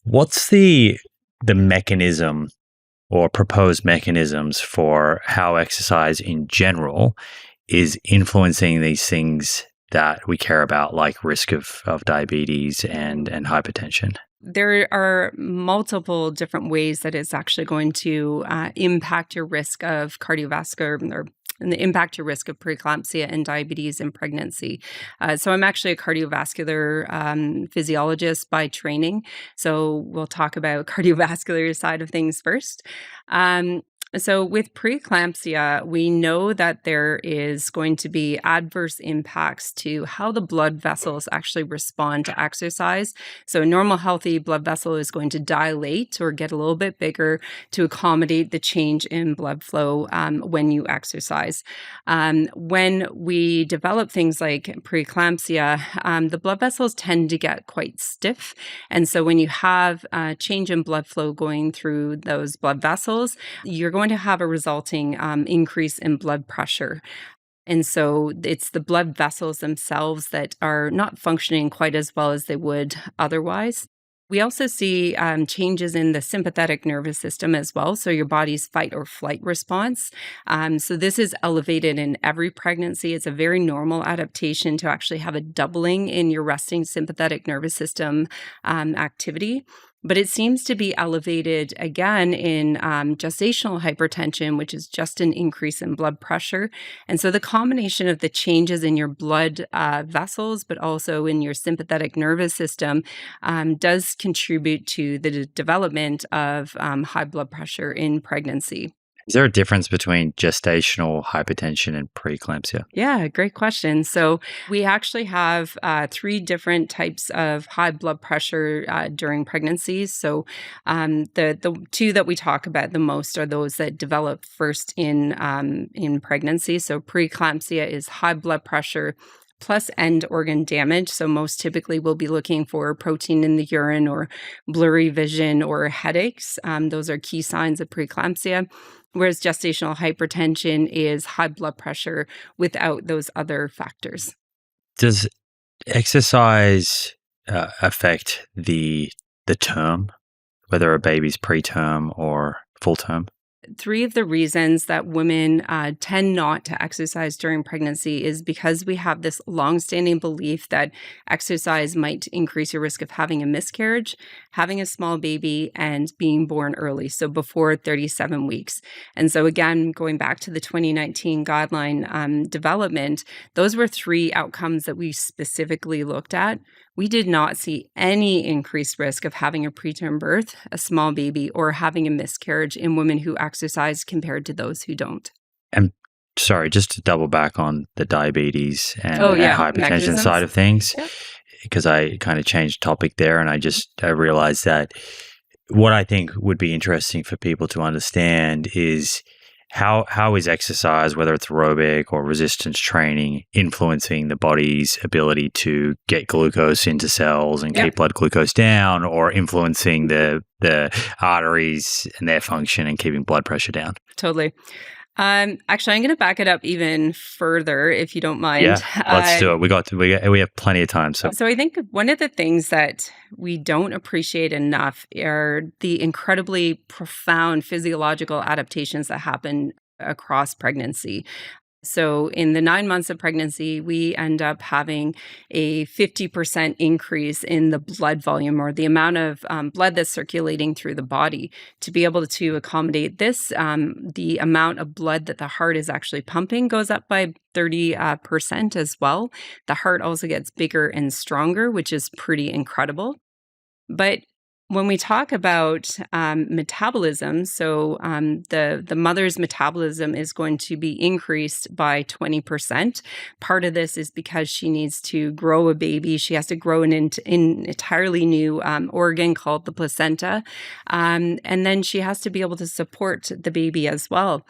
What's the mechanism or proposed mechanisms for how exercise in general is influencing these things that we care about, like risk of diabetes and hypertension? There are multiple different ways that it's actually going to impact your risk of cardiovascular or the impact your risk of preeclampsia and diabetes in pregnancy. So I'm actually a cardiovascular physiologist by training. So we'll talk about cardiovascular side of things first. So with preeclampsia, we know that there is going to be adverse impacts to how the blood vessels actually respond to exercise. So a normal healthy blood vessel is going to dilate or get a little bit bigger to accommodate the change in blood flow when you exercise. When we develop things like preeclampsia, the blood vessels tend to get quite stiff. And so when you have a change in blood flow going through those blood vessels, you're going to have a resulting increase in blood pressure. And so it's the blood vessels themselves that are not functioning quite as well as they would otherwise. We also see changes in the sympathetic nervous system as well, so your body's fight or flight response. So this is elevated in every pregnancy. It's a very normal adaptation to actually have a doubling in your resting sympathetic nervous system activity. But it seems to be elevated again in gestational hypertension, which is just an increase in blood pressure. And so the combination of the changes in your blood vessels, but also in your sympathetic nervous system, does contribute to the development of high blood pressure in pregnancy. Is there a difference between gestational hypertension and preeclampsia? Yeah, great question. So we actually have three different types of high blood pressure during pregnancies. So the two that we talk about the most are those that develop first in pregnancy. So preeclampsia is high blood pressure plus end organ damage. So most typically we'll be looking for protein in the urine or blurry vision or headaches. Those are key signs of preeclampsia. Whereas gestational hypertension is high blood pressure without those other factors. Does exercise affect the term, whether a baby's preterm or full term? Three of the reasons that women tend not to exercise during pregnancy is because we have this longstanding belief that exercise might increase your risk of having a miscarriage, having a small baby, and being born early, so before 37 weeks. And so again, going back to the 2019 guideline development, those were three outcomes that we specifically looked at. We did not see any increased risk of having a preterm birth, a small baby, or having a miscarriage in women who exercise compared to those who don't. And sorry, just to double back on the diabetes and hypertension mechanisms. Side of things, Yep. because I kind of changed topic there, and I realized that what I think would be interesting for people to understand is how is exercise, whether it's aerobic or resistance training, influencing the body's ability to get glucose into cells and keep blood glucose down, or influencing the arteries and their function and keeping blood pressure down? Totally. Actually, I'm going to back it up even further, if you don't mind. Yeah, let's do it. We have plenty of time. So I think one of the things that we don't appreciate enough are the incredibly profound physiological adaptations that happen across pregnancy. So in the 9 months of pregnancy, we end up having a 50% increase in the blood volume, or the amount of blood that's circulating through the body. To be able to accommodate this, the amount of blood that the heart is actually pumping goes up by 30% as well. The heart also gets bigger and stronger, which is pretty incredible. But when we talk about metabolism, so the mother's metabolism is going to be increased by 20%. Part of this is because she needs to grow a baby. She has to grow an entirely new organ called the placenta. And then she has to be able to support the baby as well.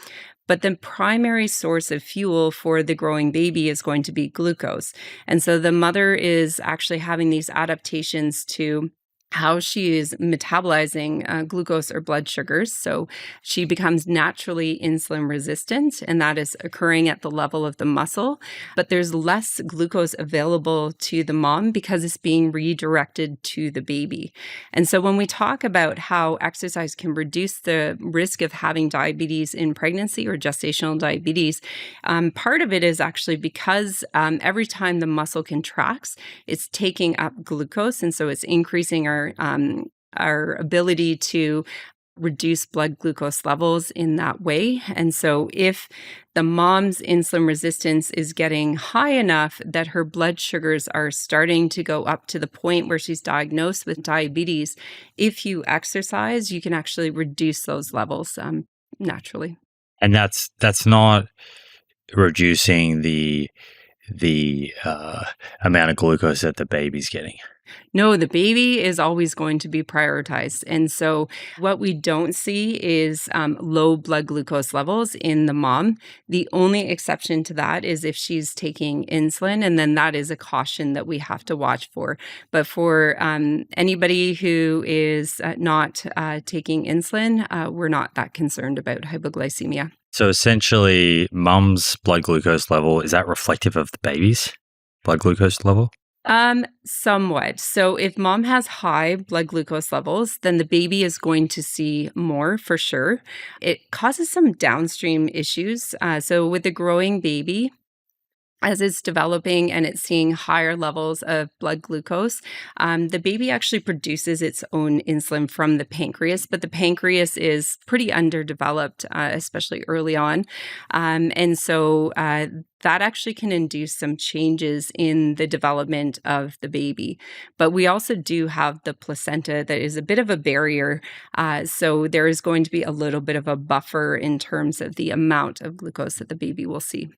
But the primary source of fuel for the growing baby is going to be glucose. And so the mother is actually having these adaptations to how she is metabolizing glucose or blood sugars. So she becomes naturally insulin resistant, and that is occurring at the level of the muscle. But there's less glucose available to the mom because it's being redirected to the baby. And so when we talk about how exercise can reduce the risk of having diabetes in pregnancy or gestational diabetes, part of it is actually because every time the muscle contracts, it's taking up glucose, and so it's increasing our ability to reduce blood glucose levels in that way. And so if the mom's insulin resistance is getting high enough that her blood sugars are starting to go up to the point where she's diagnosed with diabetes, if you exercise, you can actually reduce those levels naturally. And that's not reducing the amount of glucose that the baby's getting. No, the baby is always going to be prioritized. And so what we don't see is low blood glucose levels in the mom. The only exception to that is if she's taking insulin, and then that is a caution that we have to watch for. But for anybody who is not taking insulin, we're not that concerned about hypoglycemia. So essentially, mum's blood glucose level, is that reflective of the baby's blood glucose level? Somewhat. So if mom has high blood glucose levels, then the baby is going to see more for sure. It causes some downstream issues. So with the growing baby, as it's developing and it's seeing higher levels of blood glucose, the baby actually produces its own insulin from the pancreas, but the pancreas is pretty underdeveloped, especially early on. And so that actually can induce some changes in the development of the baby. But we also do have the placenta that is a bit of a barrier. So there is going to be a little bit of a buffer in terms of the amount of glucose that the baby will see.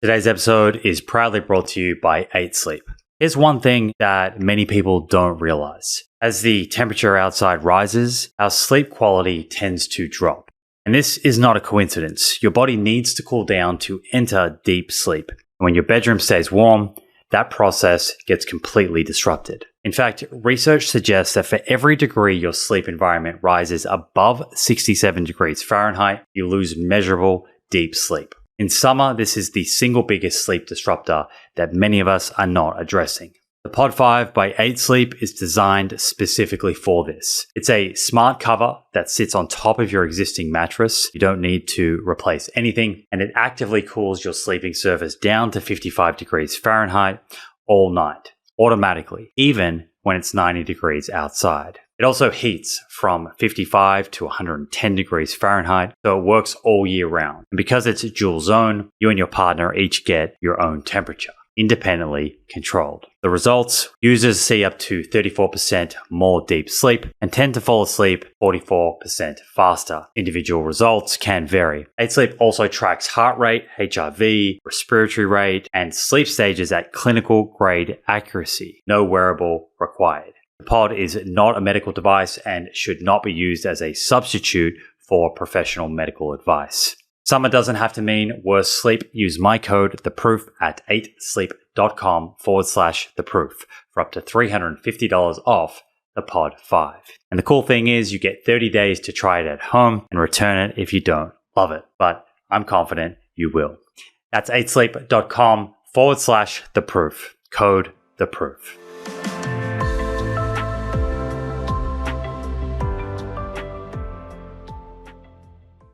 Today's episode is proudly brought to you by 8 Sleep. Here's one thing that many people don't realize. As the temperature outside rises, our sleep quality tends to drop. And this is not a coincidence. Your body needs to cool down to enter deep sleep. When your bedroom stays warm, that process gets completely disrupted. In fact, research suggests that for every degree your sleep environment rises above 67 degrees Fahrenheit, you lose measurable deep sleep. In summer, this is the single biggest sleep disruptor that many of us are not addressing. The Pod 5 by 8 Sleep is designed specifically for this. It's a smart cover that sits on top of your existing mattress. You don't need to replace anything, and it actively cools your sleeping surface down to 55 degrees Fahrenheit all night, automatically, even when it's 90 degrees outside. It also heats from 55 to 110 degrees Fahrenheit, so it works all year round. And because it's dual zone, you and your partner each get your own temperature, independently controlled. The results, users see up to 34% more deep sleep and tend to fall asleep 44% faster. Individual results can vary. 8 Sleep also tracks heart rate, HRV, respiratory rate, and sleep stages at clinical grade accuracy. No wearable required. The pod is not a medical device and should not be used as a substitute for professional medical advice. Summer doesn't have to mean worse sleep. Use my code THEPROOF at 8sleep.com/theproof for up to $350 off the Pod 5. And the cool thing is you get 30 days to try it at home and return it if you don't love it. But I'm confident you will. That's 8sleep.com/theproof. Code THEPROOF.